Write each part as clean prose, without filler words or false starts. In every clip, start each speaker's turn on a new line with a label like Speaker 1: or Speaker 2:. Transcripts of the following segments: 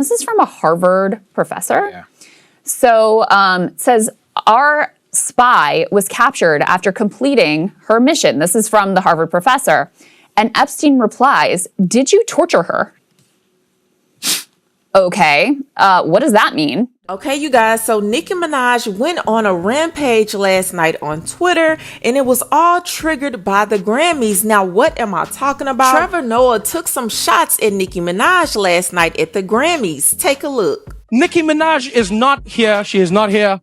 Speaker 1: This is from a Harvard professor.
Speaker 2: Yeah.
Speaker 1: So it says, our spy was captured after completing her mission. This is from the Harvard professor. And Epstein replies, did you torture her? Okay, what does that mean?
Speaker 3: Okay, you guys, so Nicki Minaj went on a rampage last night on Twitter, and it was all triggered by the Grammys. Now, what am I talking about? Trevor Noah took some shots at Nicki Minaj last night at the Grammys. Take a look.
Speaker 4: Nicki Minaj is not here. She is not here.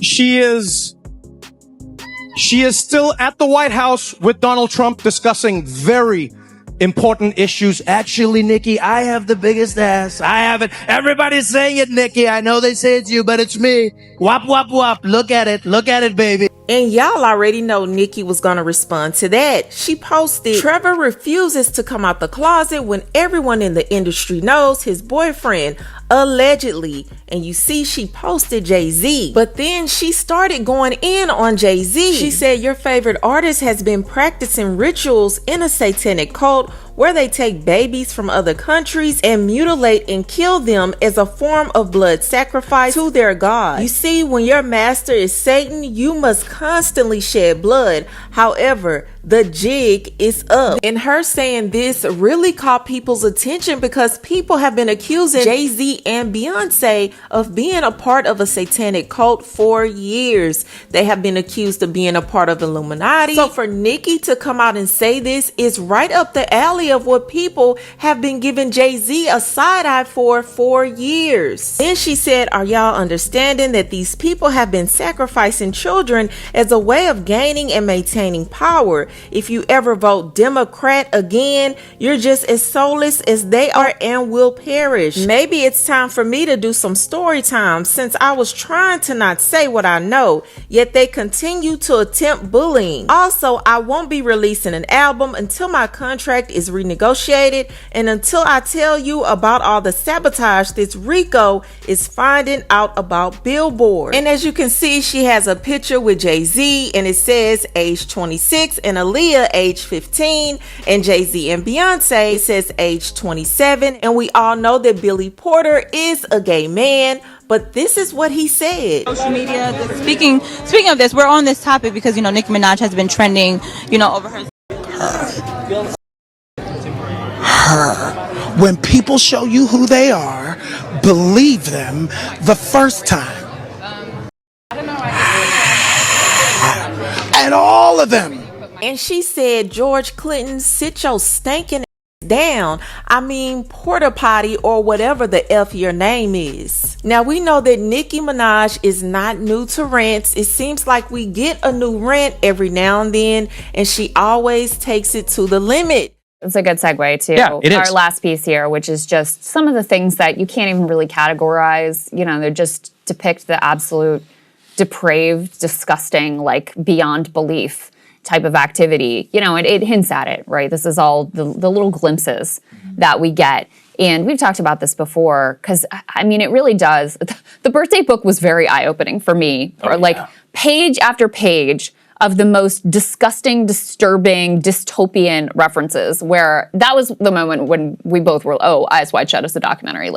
Speaker 4: She is still at the White House with Donald Trump discussing very important issues. Actually, Nicki, I have the biggest ass. I have it. Everybody's saying it, Nicki. I know they say it's you, but it's me. Wop, wop, wop. Look at it. Look at it, baby.
Speaker 3: And y'all already know Nicki was going to respond to that. She posted, Trevor refuses to come out the closet when everyone in the industry knows his boyfriend, allegedly. And you see, she posted Jay-Z. But then she started going in on Jay-Z. She said, your favorite artist has been practicing rituals in a satanic cult where they take babies from other countries and mutilate and kill them as a form of blood sacrifice to their god. You see, when your master is Satan, you must constantly shed blood. However, the jig is up. And her saying this really caught people's attention because people have been accusing Jay-Z and Beyonce of being a part of a satanic cult for years. They have been accused of being a part of Illuminati. So for Nicki to come out and say this is right up the alley of what people have been giving Jay-Z a side eye for years. Then she said, are y'all understanding that these people have been sacrificing children as a way of gaining and maintaining power? If you ever vote Democrat again, you're just as soulless as they are and will perish. Maybe it's time for me to do some story time since I was trying to not say what I know, yet they continue to attempt bullying. Also, I won't be releasing an album until my contract is renegotiated and until I tell you about all the sabotage this Rico is finding out about Billboard. And as you can see, she has a picture with Jay-Z and it says age 26 and Aaliyah age 15, and Jay-Z and Beyonce, it says age 27. And we all know that Billy Porter is a gay man, but this is what he said.
Speaker 5: Social media. Speaking of this, we're on this topic because Nicki Minaj has been trending, over her.
Speaker 6: When people show you who they are, believe them the first time. And all of them.
Speaker 3: And she said, George Clinton, sit your stinking down. I mean, porta potty or whatever the F your name is. Now, we know that Nicki Minaj is not new to rants. It seems like we get a new rant every now and then, and she always takes it to the limit.
Speaker 1: It's a good segue to our last piece here, which is just some of the things that you can't even really categorize. They just depict the absolute depraved, disgusting, like beyond belief type of activity. It hints at it, right? This is all the little glimpses that we get. And we've talked about this before because, it really does. The birthday book was very eye-opening for me. Page after page of the most disgusting, disturbing, dystopian references where that was the moment when we both were, Eyes Wide Shut is a documentary.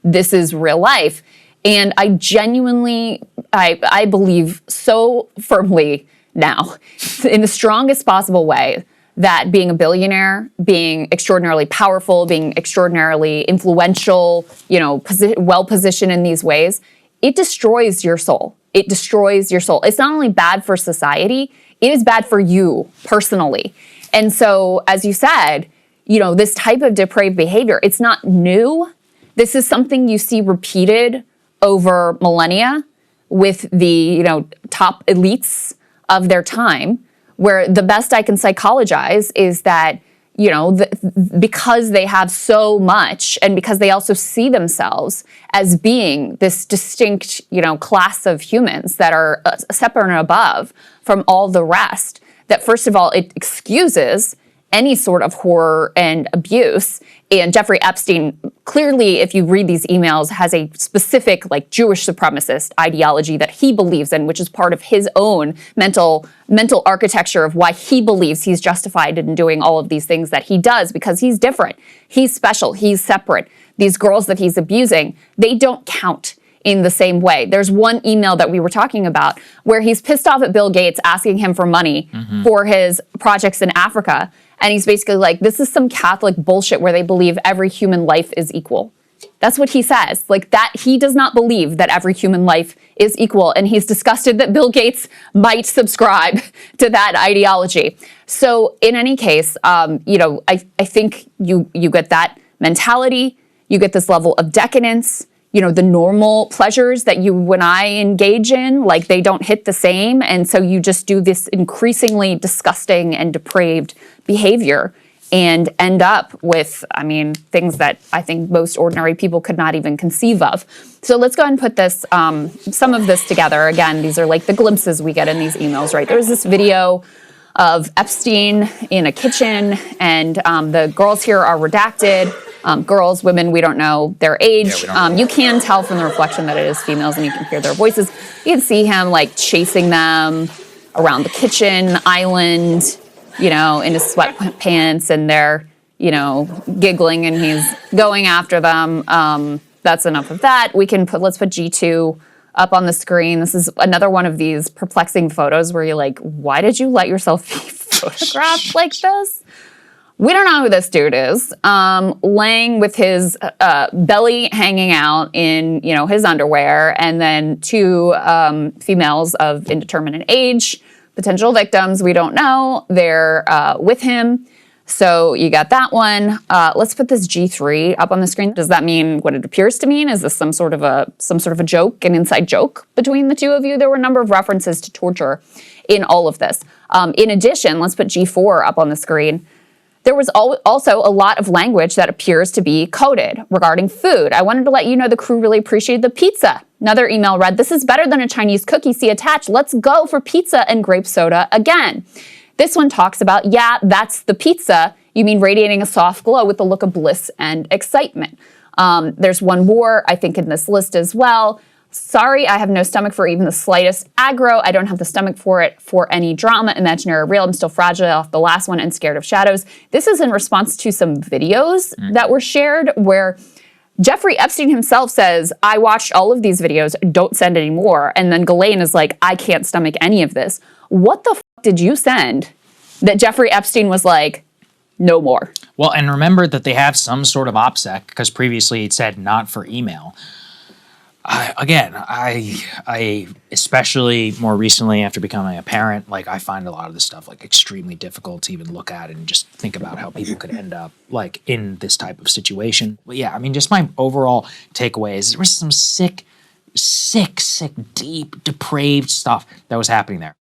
Speaker 1: This is real life. And I genuinely, I believe so firmly now, in the strongest possible way, that being a billionaire, being extraordinarily powerful, being extraordinarily influential, well-positioned in these ways, it destroys your soul. It destroys your soul. It's not only bad for society, it is bad for you personally. And so, as you said, this type of depraved behavior, it's not new. This is something you see repeated over millennia with the, top elites of their time, where the best I can psychologize is that, because they have so much and because they also see themselves as being this distinct, class of humans that are separate and above from all the rest, that first of all, it excuses any sort of horror and abuse. And Jeffrey Epstein clearly, if you read these emails, has a specific like Jewish supremacist ideology that he believes in, which is part of his own mental architecture of why he believes he's justified in doing all of these things that he does, because he's different. He's special. He's separate. These girls that he's abusing, they don't count in the same way. There's one email that we were talking about where he's pissed off at Bill Gates asking him for money for his projects in Africa. And he's basically like, this is some Catholic bullshit where they believe every human life is equal. That's what he says. Like that, he does not believe that every human life is equal. And he's disgusted that Bill Gates might subscribe to that ideology. So in any case, I think you get that mentality, you get this level of decadence, the normal pleasures that you and I engage in, like they don't hit the same. And so you just do this increasingly disgusting and depraved behavior and end up with, things that I think most ordinary people could not even conceive of. So let's go ahead and put this, some of this together. Again, these are like the glimpses we get in these emails, right? There's this video of Epstein in a kitchen, and the girls here are redacted. Girls, women, we don't know their age. You can tell from the reflection that it is females, and you can hear their voices. You can see him like chasing them around the kitchen island, in his sweatpants, and they're, giggling, and he's going after them. That's enough of that. Let's put G2 up on the screen. This is another one of these perplexing photos where you're like, why did you let yourself be photographed like this? We don't know who this dude is, laying with his belly hanging out in, his underwear, and then two females of indeterminate age, potential victims. We don't know. They're with him. So you got that one. Let's put this G3 up on the screen. Does that mean what it appears to mean? Is this some sort of a joke, an inside joke between the two of you? There were a number of references to torture in all of this. In addition, let's put G4 up on the screen. There was also a lot of language that appears to be coded regarding food. I wanted to let you know the crew really appreciated the pizza. Another email read, "This is better than a Chinese cookie. See attached. Let's go for pizza and grape soda again." This one talks about, yeah, that's the pizza. You mean radiating a soft glow with the look of bliss and excitement. There's one more, I think, in this list as well. Sorry, I have no stomach for even the slightest aggro. I don't have the stomach for it for any drama, imaginary or real. I'm still fragile off the last one and scared of shadows. This is in response to some videos that were shared where Jeffrey Epstein himself says, I watched all of these videos, don't send any more. And then Ghislaine is like, I can't stomach any of this. What the f*** did you send that Jeffrey Epstein was like, no more?
Speaker 2: Well, and remember that they have some sort of OPSEC, because previously it said not for email. I especially more recently after becoming a parent, like I find a lot of this stuff like extremely difficult to even look at and just think about how people could end up like in this type of situation. But yeah, just my overall takeaway is there was some sick, deep, depraved stuff that was happening there.